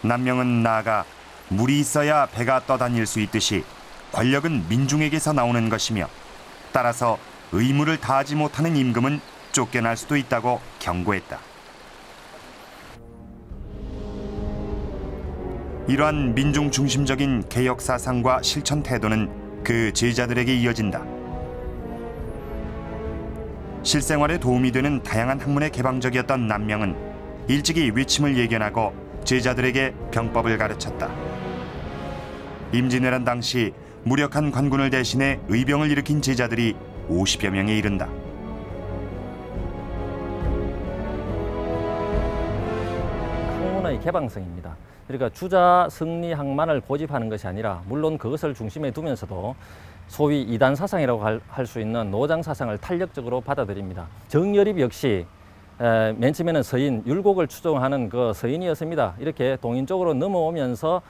남명은 나아가 물이 있어야 배가 떠다닐 수 있듯이 권력은 민중에게서 나오는 것이며 따라서 의무를 다하지 못하는 임금은 쫓겨날 수도 있다고 경고했다. 이러한 민중 중심적인 개혁 사상과 실천 태도는 그 제자들에게 이어진다. 실생활에 도움이 되는 다양한 학문에 개방적이었던 남명은 일찍이 위침을 예견하고 제자들에게 병법을 가르쳤다. 임진왜란 당시 무력한 관군을 대신해 의병을 일으킨 제자들이 50여 명에 이른다. 학문의 개방성입니다. 그러니까 주자 승리학만을 고집하는 것이 아니라 물론 그것을 중심에 두면서도 소위 이단 사상이라고 할 수 있는 노장 사상을 탄력적으로 받아들입니다. 정여립 역시 맨 처음에는 서인, 율곡을 추종하는 서인이었습니다. 이렇게 동인 쪽으로 넘어오면서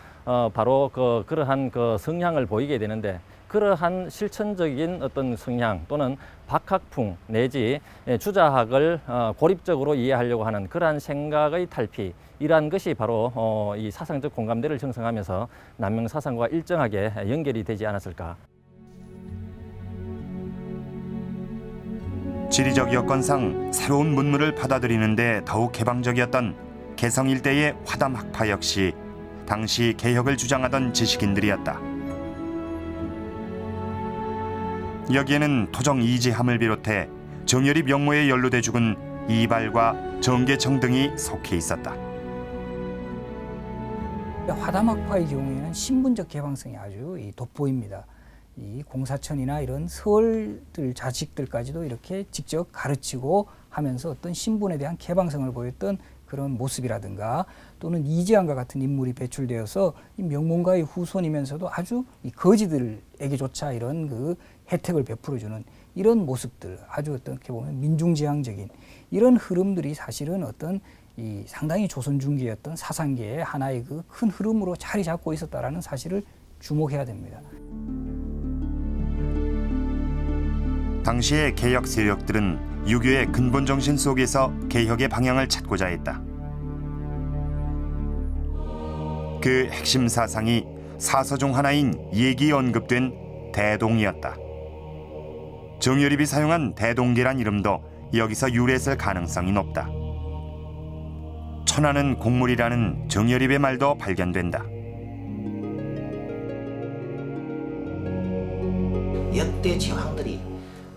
바로 그러한 성향을 보이게 되는데, 그러한 실천적인 어떤 성향 또는 박학풍 내지 주자학을 고립적으로 이해하려고 하는 그러한 생각의 탈피, 이러한 것이 바로 이 사상적 공감대를 형성하면서 남명 사상과 일정하게 연결이 되지 않았을까. 지리적 여건상 새로운 문물을 받아들이는데 더욱 개방적이었던 개성 일대의 화담 학파 역시 당시 개혁을 주장하던 지식인들이었다. 여기에는 토정 이지함을 비롯해 정여립 영모에 연루돼 죽은 이발과 정계청 등이 속해 있었다. 화담학파의 경우에는 신분적 개방성이 아주 돋보입니다. 이 공사천이나 이런 서울들 자식들까지도 이렇게 직접 가르치고 하면서 어떤 신분에 대한 개방성을 보였던 그런 모습이라든가, 또는 이지한과 같은 인물이 배출되어서 이 명문가의 후손이면서도 아주 이 거지들에게조차 이런 혜택을 베풀어주는 이런 모습들, 아주 어떻게 보면 민중지향적인 이런 흐름들이 사실은 어떤 이 상당히 조선중기였던 사상계의 하나의 큰 흐름으로 자리 잡고 있었다라는 사실을 주목해야 됩니다. 당시의 개혁 세력들은 유교의 근본 정신 속에서 개혁의 방향을 찾고자 했다. 그 핵심 사상이 사서 중 하나인 예기에 언급된 대동이었다. 정여립이 사용한 대동계란 이름도 여기서 유래했을 가능성이 높다. 천하는 곡물이라는 정여립의 말도 발견된다. 역대 제왕들이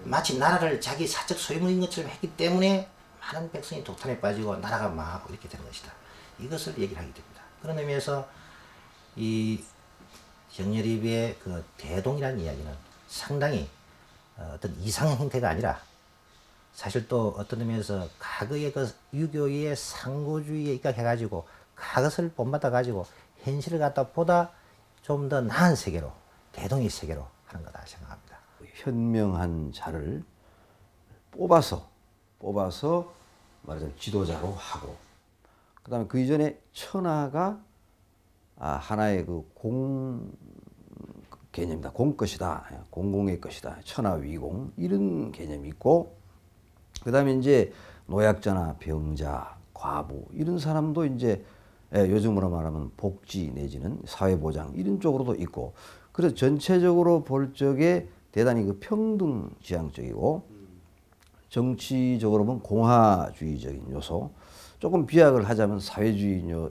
마치 나라를 자기 사적 소유물인 것처럼 했기 때문에 많은 백성이 독탄에 빠지고 나라가 망하고 이렇게 되는 것이다. 이것을 얘기를 하게 됩니다. 그런 의미에서 이 정여립의 대동이라는 이야기는 상당히 어떤 이상 형태가 아니라 사실 또 어떤 의미에서 과거의 유교의 상고주의에 입각해가지고 그것을 본받아가지고 현실을 갖다 보다 좀 더 나은 세계로, 대동의 세계로 하는 거다 생각합니다. 현명한 자를 뽑아서 말하자면 지도자로 하고, 그다음에 그 이전에 천하가 하나의 개념이다. 공것이다. 공공의 것이다. 천하 위공, 이런 개념이 있고, 그다음에 이제 노약자나 병자, 과부 이런 사람도 이제 요즘으로 말하면 복지 내지는 사회보장 이런 쪽으로도 있고, 그래서 전체적으로 볼 적에 대단히 평등지향적이고, 정치적으로 보면 공화주의적인 요소, 조금 비약을 하자면 사회주의적인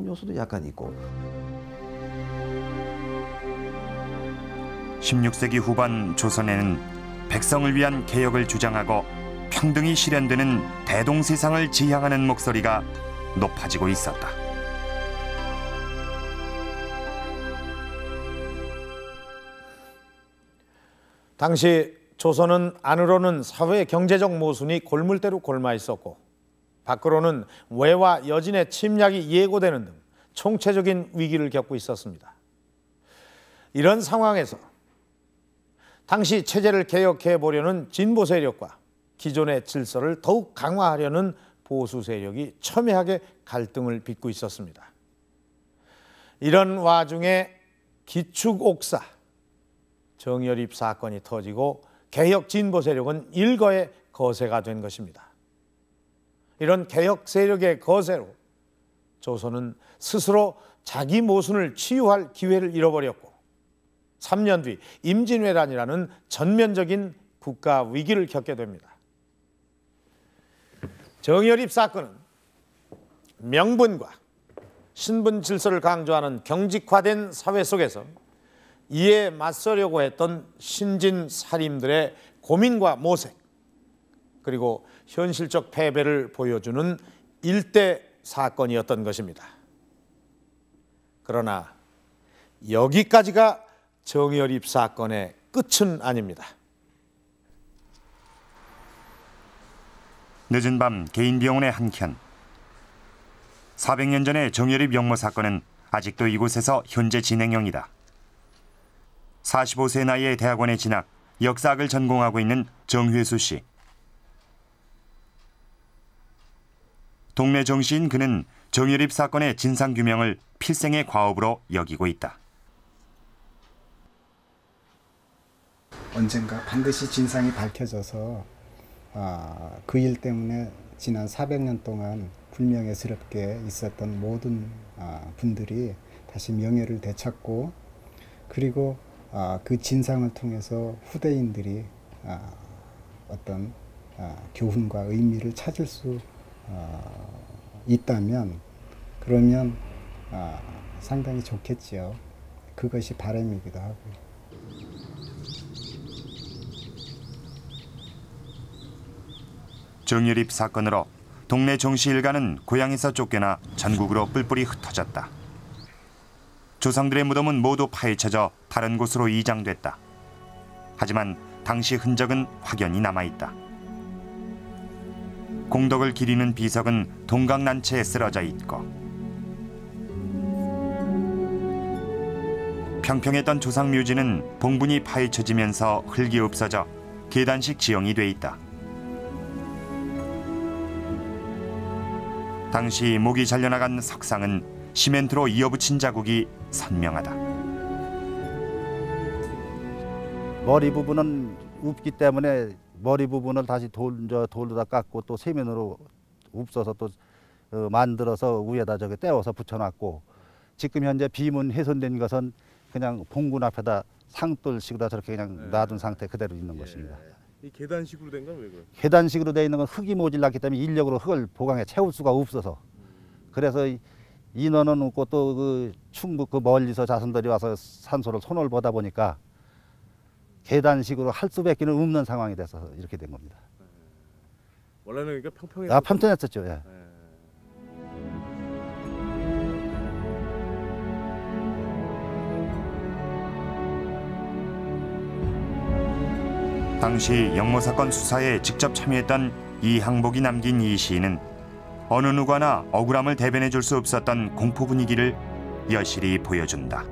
요소도 약간 있고. 16세기 후반 조선에는 백성을 위한 개혁을 주장하고 평등이 실현되는 대동세상을 지향하는 목소리가 높아지고 있었다. 당시 조선은 안으로는 사회 경제적 모순이 골물대로 골마 있었고 밖으로는 외와 여진의 침략이 예고되는 등 총체적인 위기를 겪고 있었습니다. 이런 상황에서 당시 체제를 개혁해 보려는 진보 세력과 기존의 질서를 더욱 강화하려는 보수 세력이 첨예하게 갈등을 빚고 있었습니다. 이런 와중에 기축옥사 정여립 사건이 터지고 개혁 진보 세력은 일거에 거세가 된 것입니다. 이런 개혁 세력의 거세로 조선은 스스로 자기 모순을 치유할 기회를 잃어버렸고 3년 뒤 임진왜란이라는 전면적인 국가 위기를 겪게 됩니다. 정여립 사건은 명분과 신분 질서를 강조하는 경직화된 사회 속에서 이에 맞서려고 했던 신진 살림들의 고민과 모색, 그리고 현실적 패배를 보여주는 일대 사건이었던 것입니다. 그러나 여기까지가 정여립 사건의 끝은 아닙니다. 늦은 밤 개인 병원의 한켠. 400년 전의 정여립 영모 사건은 아직도 이곳에서 현재 진행형이다. 45세 나이에 대학원에 진학, 역사학을 전공하고 있는 정회수 씨. 동네 정시인 그는 정여립 사건의 진상규명을 필생의 과업으로 여기고 있다. 언젠가 반드시 진상이 밝혀져서 그 일 때문에 지난 400년 동안 불명예스럽게 있었던 모든 분들이 다시 명예를 되찾고, 그리고 그 진상을 통해서 후대인들이 어떤 교훈과 의미를 찾을 수 있다면 그러면 상당히 좋겠지요. 그것이 바람이기도 하고요. 정여립 사건으로 동네 정시 일가는 고향에서 쫓겨나 전국으로 뿔뿔이 흩어졌다. 조상들의 무덤은 모두 파헤쳐져 다른 곳으로 이장됐다. 하지만 당시 흔적은 확연히 남아있다. 공덕을 기리는 비석은 동강난체에 쓰러져 있고, 평평했던 조상 묘지는 봉분이 파헤쳐지면서 흙이 없어져 계단식 지형이 돼 있다. 당시 목이 잘려나간 석상은 시멘트로 이어붙인 자국이 선명하다. 머리 부분은 웁기 때문에 머리 부분을 다시 돌로다 깎고 또 세면으로 웁서서 또 만들어서 위에다 저기 떼어서 붙여놨고, 지금 현재 비문 훼손된 것은 그냥 봉군 앞에다 상돌식으로 저렇게 그냥 놔둔 상태 그대로 있는 것입니다. 이 계단식으로 된 건 왜 그래요? 계단식으로 되어 있는 건 흙이 모질랐기 때문에 인력으로 흙을 보강해 채울 수가 없어서, 그래서 인원은 없고 또 그 충북 그 멀리서 자손들이 와서 산소를 손을 보다 보니까 계단식으로 할 수밖에 없는 상황이 돼서 이렇게 된 겁니다. 원래는 그러니까 평평했었죠? 평평했었죠. 예. 당시 영모 사건 수사에 직접 참여했던 이항복이 남긴 이 시인은 어느 누구나 억울함을 대변해 줄 수 없었던 공포 분위기를 여실히 보여준다.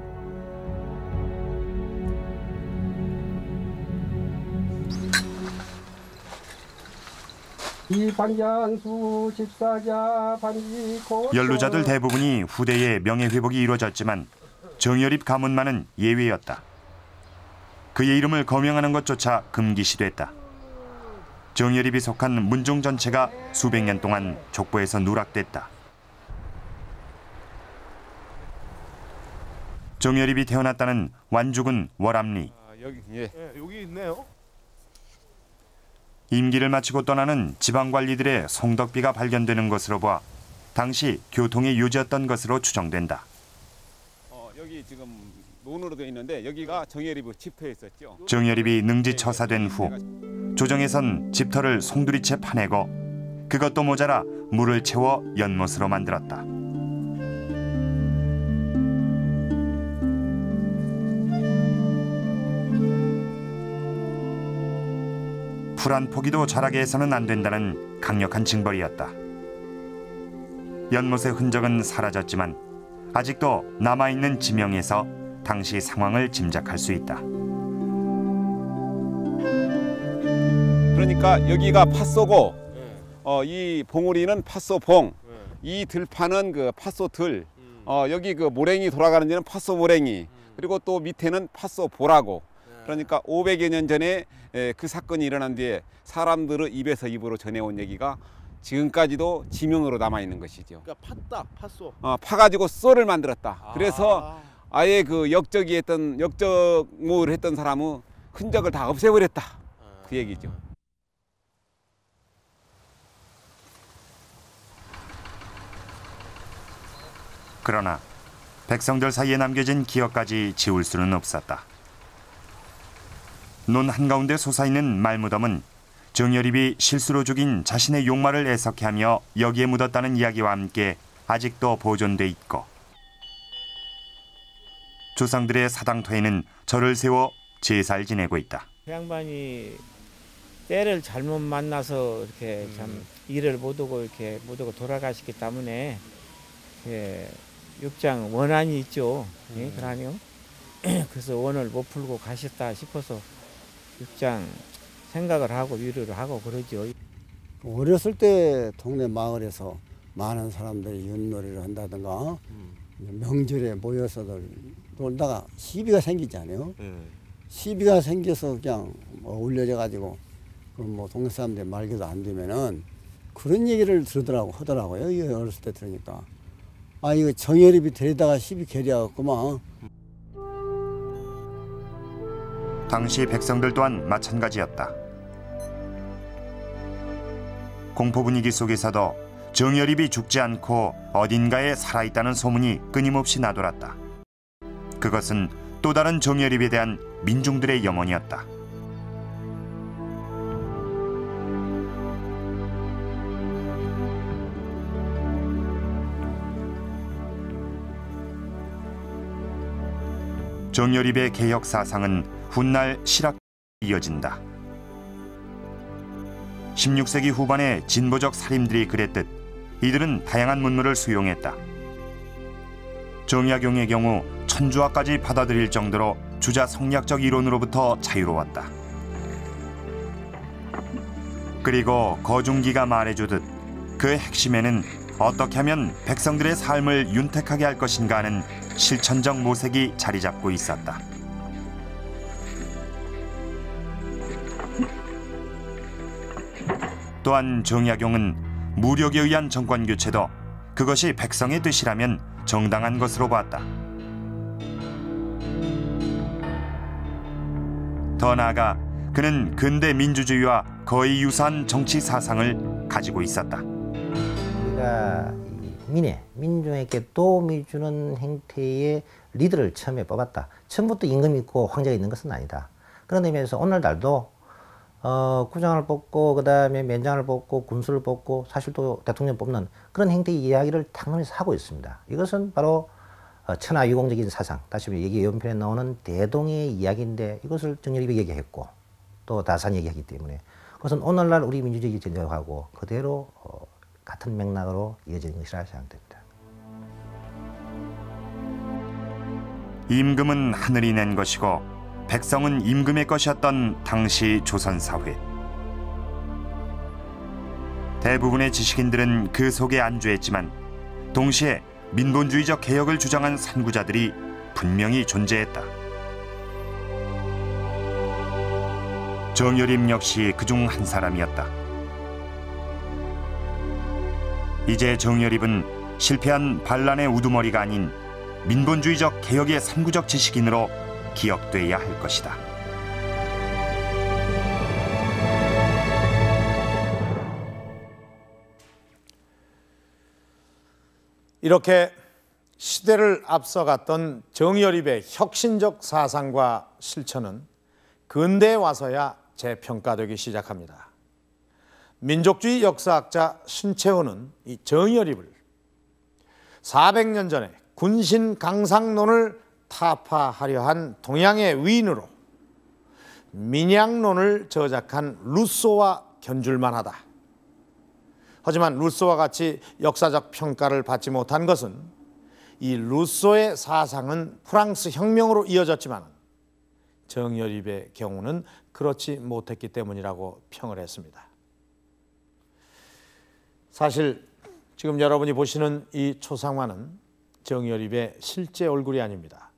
이방장수 집사자 반지고 연루자들 대부분이 후대의 명예회복이 이루어졌지만 정여립 가문만은 예외였다. 그의 이름을 거명하는 것조차 금기시됐다. 정여립이 속한 문종 전체가 수백 년 동안 족보에서 누락됐다. 정여립이 태어났다는 완주군 월암리. 여기 있네요. 임기를 마치고 떠나는 지방관리들의 송덕비가 발견되는 것으로 보아 당시 교통의 요지였던 것으로 추정된다. 여기 지금 논으로 되어 있는데 여기가 정여립의 집터였었죠. 정여립이 능지처사된 후 조정에선 집터를 송두리째 파내고 그것도 모자라 물을 채워 연못으로 만들었다. 풀 한 포기도 자라게 해서는 안 된다는 강력한 징벌이었다. 연못의 흔적은 사라졌지만 아직도 남아있는 지명에서 당시 상황을 짐작할 수 있다. 그러니까 여기가 팥소고 이 봉우리는 팥소봉, 이 들판은 그 팥소들, 여기 그 모랭이 돌아가는 데는 팥소모랭이, 그리고 또 밑에는 팥소보라고. 그러니까 500여 년 전에 그 사건이 일어난 뒤에 사람들의 입에서 입으로 전해온 얘기가 지금까지도 지명으로 남아 있는 것이죠. 그러니까 팥다, 팥소. 파가지고 쏘를 만들었다. 그래서 아예 그 역적모를 했던 사람은 흔적을 다 없애버렸다. 그 얘기죠. 그러나 백성들 사이에 남겨진 기억까지 지울 수는 없었다. 논 한가운데 솟아있는 말무덤은 정여립이 실수로 죽인 자신의 용마를 애석해하며 여기에 묻었다는 이야기와 함께 아직도 보존돼 있고, 조상들의 사당터에는 절을 세워 제사를 지내고 있다. 그 양반이 때를 잘못 만나서 이렇게 참 일을 못하고 이렇게 못하고 돌아가시기 때문에 육장 원한이 있죠. 예, 그러니요. 그래서 원을 못 풀고 가셨다 싶어서 육장 생각을 하고 위로를 하고 그러죠. 어렸을 때 동네 마을에서 많은 사람들이 윷놀이를 한다든가 명절에 모여서들 놀다가 시비가 생기잖아요. 시비가 생겨서 그냥 올려져 가지고 뭐 동네 사람들 말기도 안 되면은 그런 얘기를 하더라고요. 이 어렸을 때 들으니까. 아, 이거 정여립이 데리다가 시비 결의하겠구만. 당시 백성들 또한 마찬가지였다. 공포 분위기 속에서도 정여립이 죽지 않고 어딘가에 살아있다는 소문이 끊임없이 나돌았다. 그것은 또 다른 정여립에 대한 민중들의 염원이었다. 정여립의 개혁 사상은 훗날 실학에 이어진다. 16세기 후반에 진보적 사림들이 그랬듯 이들은 다양한 문물을 수용했다. 정약용의 경우 천주화까지 받아들일 정도로 주자 성리학적 이론으로부터 자유로웠다. 그리고 거중기가 말해주듯 그 핵심에는 어떻게 하면 백성들의 삶을 윤택하게 할 것인가 하는 실천적 모색이 자리 잡고 있었다. 또한 정약용은 무력에 의한 정권 교체도 그것이 백성의 뜻이라면 정당한 것으로 봤다. 더 나아가 그는 근대 민주주의와 거의 유사한 정치 사상을 가지고 있었다. 우리가 민중에게 도움을 주는 형태의 리더를 처음에 뽑았다. 처음부터 임금이 있고 황제가 있는 것은 아니다. 그런 의미에서 오늘날도 구장을 뽑고 그다음에 면장을 뽑고 군수를 뽑고 사실 또 대통령 뽑는 그런 형태의 이야기를 당론에서 하고 있습니다. 이것은 바로 천하유공적인 사상, 다시 여기 연편에 나오는 대동의 이야기인데 이것을 정여립이 얘기했고 또 다산 얘기하기 때문에 그것은 오늘날 우리 민주주의 전쟁하고 그대로 같은 맥락으로 이어지는 것이라 생각됩니다. 임금은 하늘이 낸 것이고 백성은 임금의 것이었던 당시 조선사회. 대부분의 지식인들은 그 속에 안주했지만 동시에 민본주의적 개혁을 주장한 선구자들이 분명히 존재했다. 정여립 역시 그중 한 사람이었다. 이제 정여립은 실패한 반란의 우두머리가 아닌 민본주의적 개혁의 선구적 지식인으로 기억돼야 할 것이다. 이렇게 시대를 앞서갔던 정여립의 혁신적 사상과 실천은 근대에 와서야 재평가되기 시작합니다. 민족주의 역사학자 신채호는 이 정여립을 400년 전에 군신 강상론을 타파하려 한 동양의 위인으로 민양론을 저작한 루소와 견줄만하다. 하지만 루소와 같이 역사적 평가를 받지 못한 것은 이 루소의 사상은 프랑스 혁명으로 이어졌지만 정여립의 경우는 그렇지 못했기 때문이라고 평을 했습니다. 사실 지금 여러분이 보시는 이 초상화는 정여립의 실제 얼굴이 아닙니다.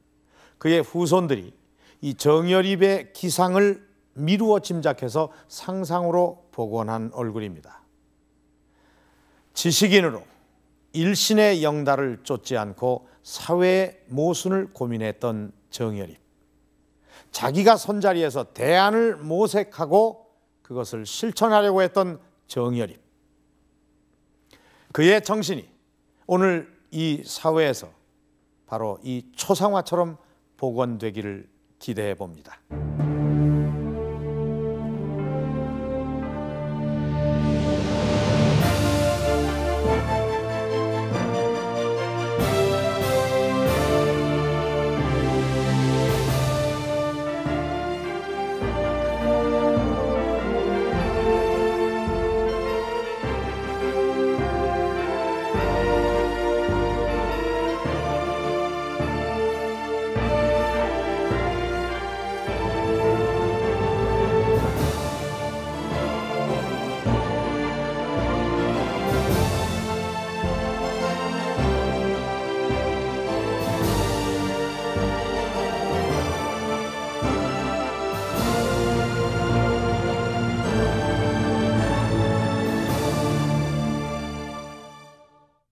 그의 후손들이 이 정여립의 기상을 미루어 짐작해서 상상으로 복원한 얼굴입니다. 지식인으로 일신의 영달을 쫓지 않고 사회의 모순을 고민했던 정여립. 자기가 선자리에서 대안을 모색하고 그것을 실천하려고 했던 정여립. 그의 정신이 오늘 이 사회에서 바로 이 초상화처럼 복원되기를 기대해 봅니다.